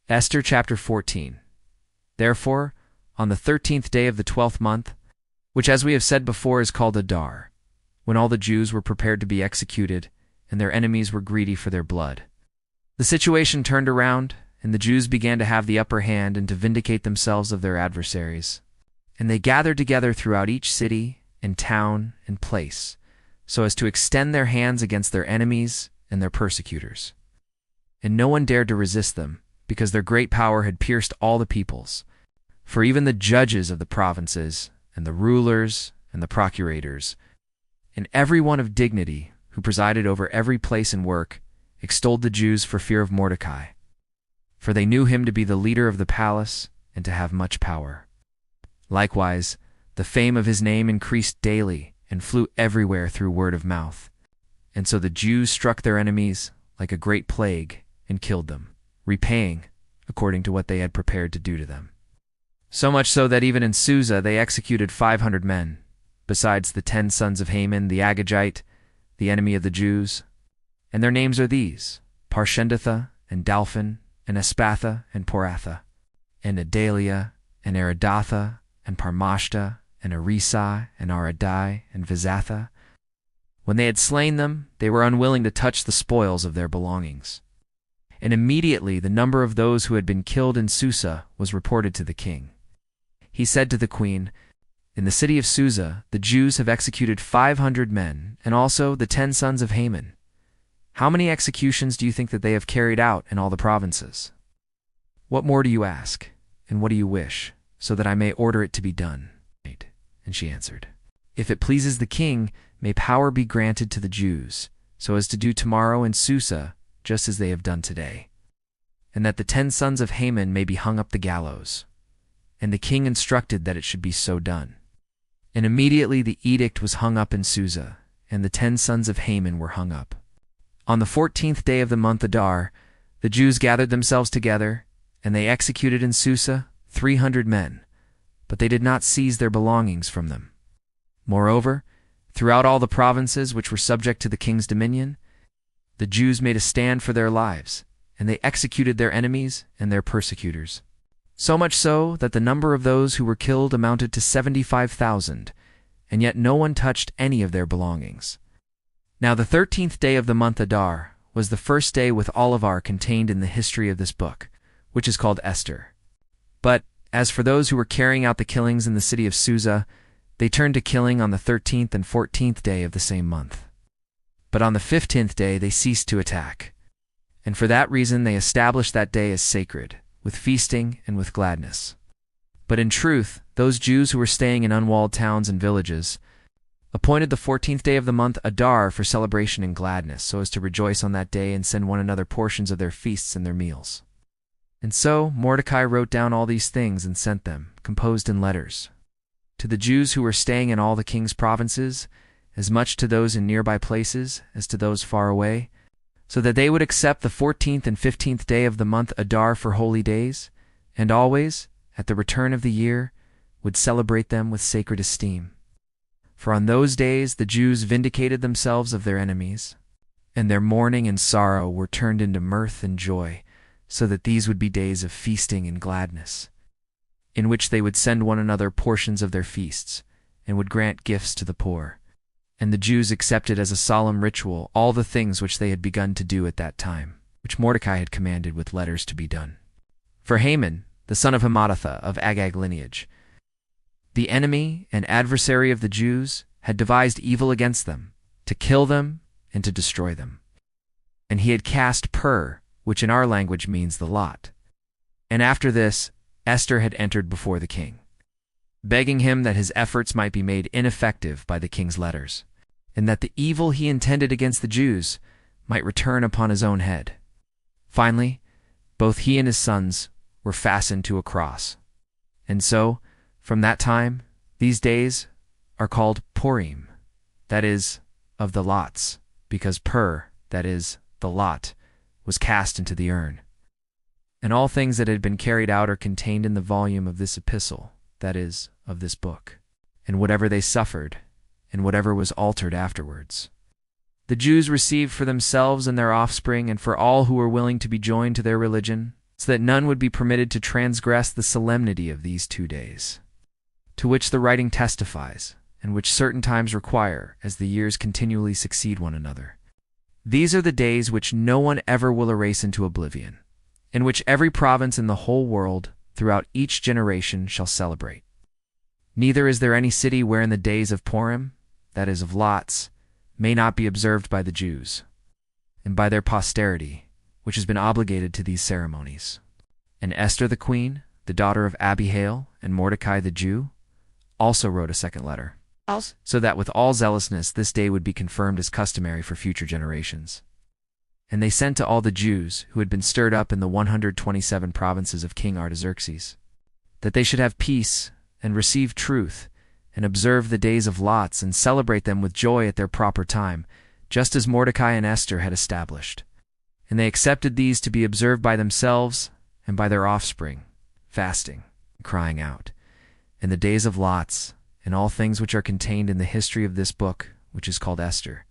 Esther Chapter 14. Therefore, on the 13th day of the 12th month, which as we have said before is called Adar, when all the Jews were prepared to be executed, and their enemies were greedy for their blood, the situation turned around, and the Jews began to have the upper hand and to vindicate themselves of their adversaries. And they gathered together throughout each city and town and place, so as to extend their hands against their enemies and their persecutors. And no one dared to resist them, because their great power had pierced all the peoples. For even the judges of the provinces, and the rulers, and the procurators, and every one of dignity who presided over every place and work, extolled the Jews for fear of Mordecai. For they knew him to be the leader of the palace, and to have much power. Likewise, the fame of his name increased daily, and flew everywhere through word of mouth. And so the Jews struck their enemies like a great plague, and killed them, repaying according to what they had prepared to do to them. So much so that even in Susa they executed 500 men, besides the 10 sons of Haman the Agagite, the enemy of the Jews. And their names are these: Parshandatha, and Dalphon, and Aspatha and Poratha, and Adalia, and Aridatha, and Parmashta, and Arisai, and Aridai, and Vaizatha. When they had slain them, they were unwilling to touch the spoils of their belongings. And immediately the number of those who had been killed in Susa was reported to the king. He said to the queen, "In the city of Susa the Jews have executed 500 men, and also the 10 sons of Haman. How many executions do you think that they have carried out in all the provinces? What more do you ask, and what do you wish, so that I may order it to be done?" And she answered, "If it pleases the king, may power be granted to the Jews, so as to do tomorrow in Susa just as they have done today, and that the 10 sons of Haman may be hung up the gallows." And the king instructed that it should be so done. And immediately the edict was hung up in Susa, and the 10 sons of Haman were hung up. On the 14th day of the month Adar, the Jews gathered themselves together, and they executed in Susa 300 men, but they did not seize their belongings from them. Moreover, throughout all the provinces which were subject to the king's dominion, the Jews made a stand for their lives, and they executed their enemies and their persecutors. So much so that the number of those who were killed amounted to 75,000, and yet no one touched any of their belongings. Now the 13th day of the month Adar was the first day with all of our contained in the history of this book, which is called Esther. But as for those who were carrying out the killings in the city of Susa, they turned to killing on the 13th and 14th day of the same month. But on the 15th day they ceased to attack, and for that reason they established that day as sacred, with feasting and with gladness. But in truth, those Jews who were staying in unwalled towns and villages appointed the 14th day of the month Adar for celebration and gladness, so as to rejoice on that day and send one another portions of their feasts and their meals. And so Mordecai wrote down all these things and sent them, composed in letters, to the Jews who were staying in all the king's provinces, as much to those in nearby places as to those far away, so that they would accept the 14th and 15th day of the month Adar for holy days, and always, at the return of the year, would celebrate them with sacred esteem. For on those days the Jews vindicated themselves of their enemies, and their mourning and sorrow were turned into mirth and joy, so that these would be days of feasting and gladness, in which they would send one another portions of their feasts, and would grant gifts to the poor. And the Jews accepted as a solemn ritual all the things which they had begun to do at that time, which Mordecai had commanded with letters to be done. For Haman, the son of Hammedatha of Agag lineage, the enemy and adversary of the Jews, had devised evil against them, to kill them and to destroy them. And he had cast which in our language means the lot. And after this, Esther had entered before the king, begging him that his efforts might be made ineffective by the king's letters, and that the evil he intended against the Jews might return upon his own head. Finally, both he and his sons were fastened to a cross. And so, from that time, these days are called Purim, that is, of the lots, because that is, the lot, was cast into the urn. And all things that had been carried out are contained in the volume of this epistle, that is, of this book, and whatever they suffered, and whatever was altered afterwards. The Jews received for themselves and their offspring, and for all who were willing to be joined to their religion, so that none would be permitted to transgress the solemnity of these 2 days, to which the writing testifies, and which certain times require, as the years continually succeed one another. These are the days which no one ever will erase into oblivion, in which every province in the whole world, throughout each generation, shall celebrate. Neither is there any city wherein the days of Purim, that is, of lots, may not be observed by the Jews, and by their posterity, which has been obligated to these ceremonies. And Esther the queen, the daughter of Abihail, and Mordecai the Jew, also wrote a second letter, so that with all zealousness this day would be confirmed as customary for future generations. And they sent to all the Jews who had been stirred up in the 127 provinces of King Artaxerxes, that they should have peace and receive truth, and observe the days of lots and celebrate them with joy at their proper time, just as Mordecai and Esther had established. And they accepted these to be observed by themselves and by their offspring, fasting, and crying out. And the days of lots, and all things which are contained in the history of this book, which is called Esther,